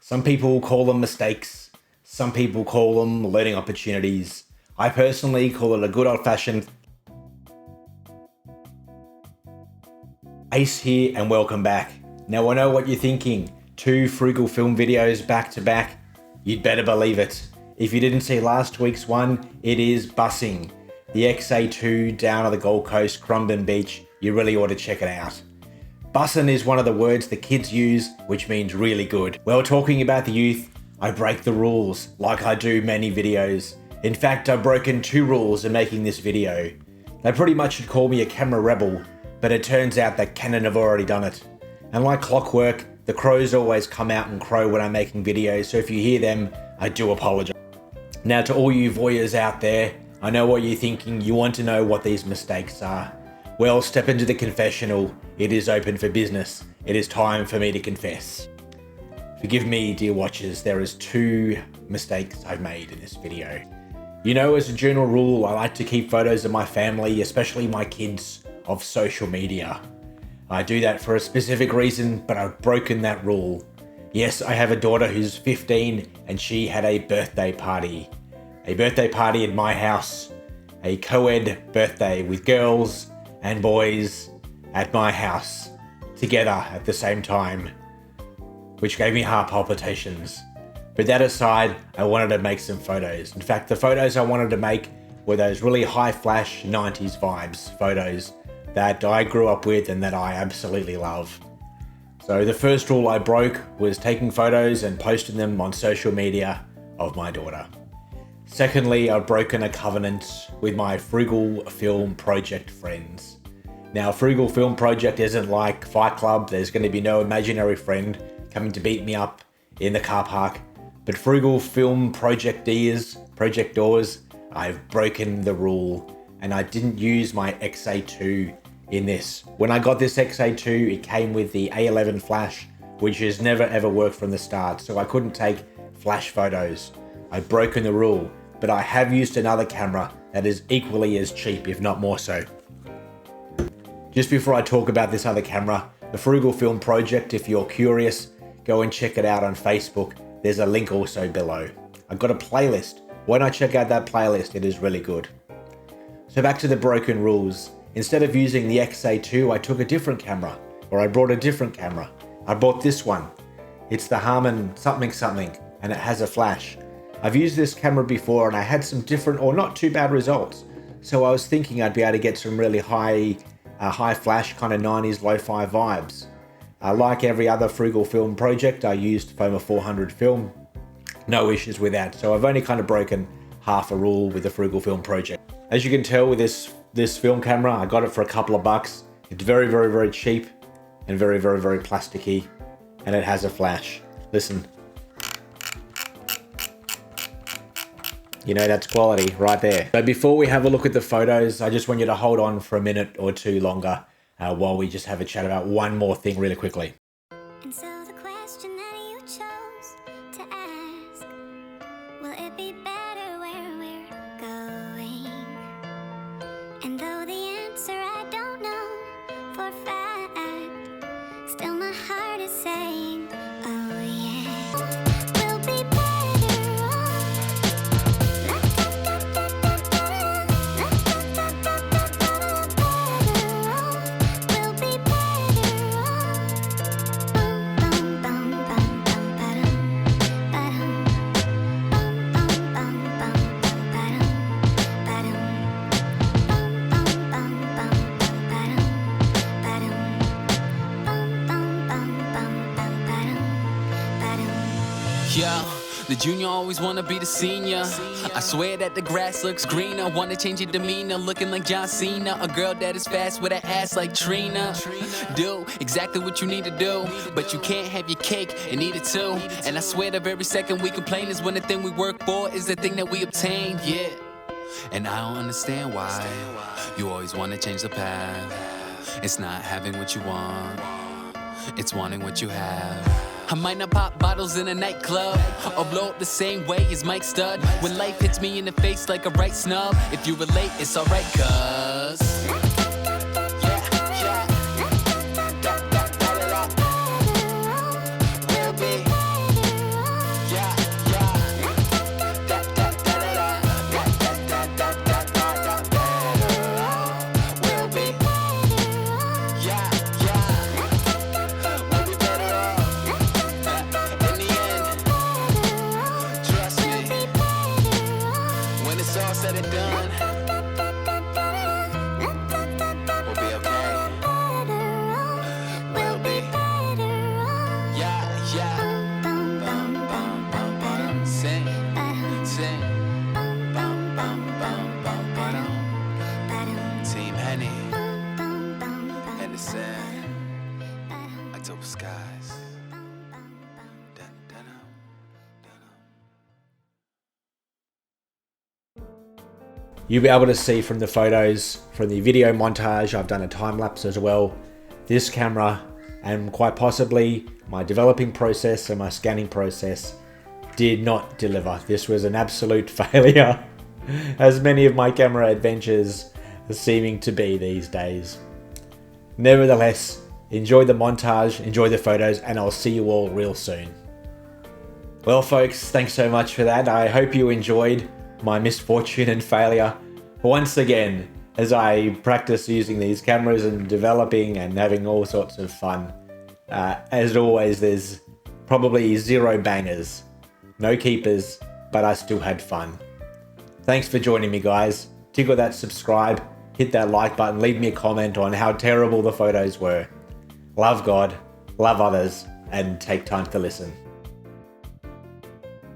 Some people call them mistakes. Some people call them learning opportunities. I personally call it a good old-fashioned Ace here, and welcome back. Now I know what you're thinking. 2 Frugal film videos back to back. You'd better believe it. If you didn't see last week's one, it is bussing. The XA2 down at the Gold Coast, Currumbin Beach. You really ought to check it out. Bussin' is one of the words the kids use, which means really good. Well, talking about the youth, I break the rules, like I do many videos. In fact, I've broken 2 rules in making this video. They pretty much should call me a camera rebel, but it turns out that Canon have already done it. And like clockwork, the crows always come out and crow when I'm making videos, so if you hear them, I do apologize. Now to all you voyeurs out there, I know what you're thinking, you want to know what these mistakes are. Well, step into the confessional. It is open for business. It is time for me to confess. Forgive me, dear watchers, there is 2 mistakes I've made in this video. You know, as a general rule, I like to keep photos of my family, especially my kids, of social media. I do that for a specific reason, but I've broken that rule. Yes, I have a daughter who's 15 and she had a birthday party. A birthday party at my house. A co-ed birthday with girls and boys at my house together at the same time, which gave me heart palpitations. But that aside, I wanted to make some photos. In fact, the photos I wanted to make were those really high flash 90s vibes photos that I grew up with and that I absolutely love. So the first rule I broke was taking photos and posting them on social media of my daughter. Secondly, I've broken a covenant with my Frugal Film Project friends. Now, Frugal Film Project isn't like Fight Club. There's going to be no imaginary friend coming to beat me up in the car park. But Frugal Film projectors, I've broken the rule, and I didn't use my XA2 in this. When I got this XA2, it came with the A11 flash, which has never ever worked from the start, so I couldn't take flash photos. I've broken the rule, but I have used another camera that is equally as cheap, if not more so. Just before I talk about this other camera, the Frugal Film Project, if you're curious, go and check it out on Facebook. There's a link also below. I've got a playlist. Why not check out that playlist? It is really good. So back to the broken rules. Instead of using the XA2, I took a different camera, or I brought a different camera. I bought this one. It's the Harmon something, and it has a flash. I've used this camera before and I had some different or not too bad results. So I was thinking I'd be able to get some really high flash kind of 90s lo-fi vibes. Like every other Frugal Film project, I used Fomapan 400 film. No issues with that. So I've only kind of broken half a rule with the Frugal Film project. As you can tell with this film camera, I got it for a couple of bucks. It's very cheap and very plasticky, and it has a flash. Listen. You know, that's quality right there. So before we have a look at the photos, I just want you to hold on for a minute or 2 longer while we just have a chat about one more thing really quickly. And so the question that you chose to ask, will it be better where we're going? And though the answer I don't know for a fact, still my heart is saying, oh yeah. We'll be better off. We'll be better off. Bum, bum, bum, bum, ba-dum, ba-dum. Bum, bum, bum, bum, bum, ba-dum, ba-dum. Yeah, the junior always wanna be the senior. I swear that the grass looks greener. Wanna change your demeanor, looking like John Cena. A girl that is fast with an ass like Trina. Do exactly what you need to do, but you can't have your cake and eat it too. And I swear the very second we complain is when the thing we work for is the thing that we obtain. Yeah. And I don't understand why you always wanna change the path. It's not having what you want, it's wanting what you have. I might not pop bottles in a nightclub or blow up the same way as Mike Stud. When life hits me in the face like a right snub, if you relate, it's alright, cuz You'll be able to see from the photos, from the video montage, I've done a time lapse as well. This camera and quite possibly my developing process and my scanning process did not deliver. This was an absolute failure, as many of my camera adventures are seeming to be these days. Nevertheless, enjoy the montage, enjoy the photos, and I'll see you all real soon. Well folks, thanks so much for that. I hope you enjoyed my misfortune and failure once again as I practice using these cameras and developing and having all sorts of fun. As always, there's probably 0 bangers, no keepers, but I still had fun. Thanks for joining me, guys. Tickle that subscribe, hit that like button, leave me a comment on how terrible the photos were. Love God, love others, and take time to listen.